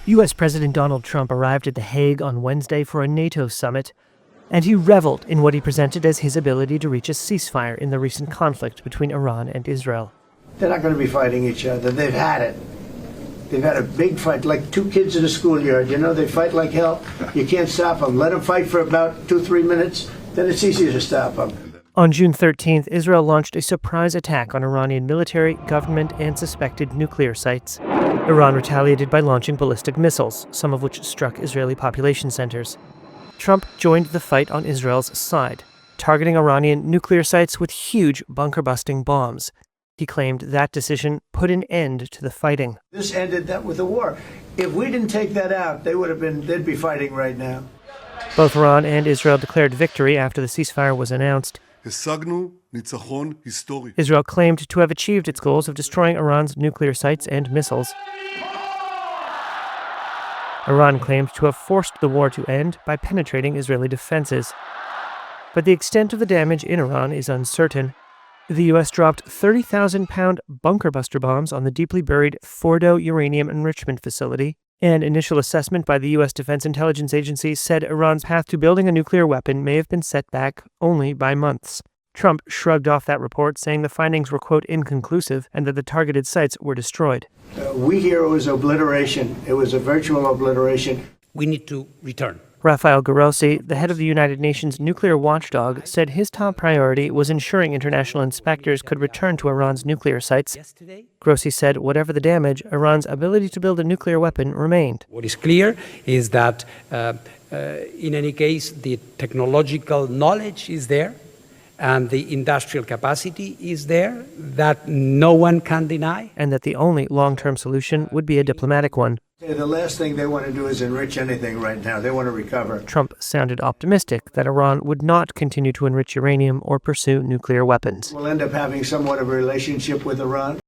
U.S. President Donald Trump arrived at The Hague on Wednesday for a NATO summit, and he reveled in what he presented as his ability to reach a ceasefire in the recent conflict between Iran and Israel. They're not going to be fighting each other. They've had it. They've had a big fight, like two kids in a schoolyard. You know, they fight like hell. You can't stop them. Let them fight for about 2-3 minutes, then it's easier to stop them. On June 13th, Israel launched a surprise attack on Iranian military, government, and suspected nuclear sites. Iran retaliated by launching ballistic missiles, some of which struck Israeli population centers. Trump joined the fight on Israel's side, targeting Iranian nuclear sites with huge bunker-busting bombs. He claimed that decision put an end to the fighting. This ended that with a war. If we didn't take that out, they'd be fighting right now. Both Iran and Israel declared victory after the ceasefire was announced. Israel claimed to have achieved its goals of destroying Iran's nuclear sites and missiles. Iran claimed to have forced the war to end by penetrating Israeli defenses. But the extent of the damage in Iran is uncertain. The U.S. dropped 30,000-pound bunker-buster bombs on the deeply buried Fordo uranium enrichment facility. An initial assessment by the U.S. Defense Intelligence Agency said Iran's path to building a nuclear weapon may have been set back only by months. Trump shrugged off that report, saying the findings were, quote, inconclusive and that the targeted sites were destroyed. We hear it was obliteration. It was a virtual obliteration. We need to return. Rafael Grossi, the head of the United Nations nuclear watchdog, said his top priority was ensuring international inspectors could return to Iran's nuclear sites. Grossi said whatever the damage, Iran's ability to build a nuclear weapon remained. What is clear is that, in any case, the technological knowledge is there and the industrial capacity is there that no one can deny. And that the only long-term solution would be a diplomatic one. The last thing they want to do is enrich anything right now. They want to recover. Trump sounded optimistic that Iran would not continue to enrich uranium or pursue nuclear weapons. We'll end up having somewhat of a relationship with Iran.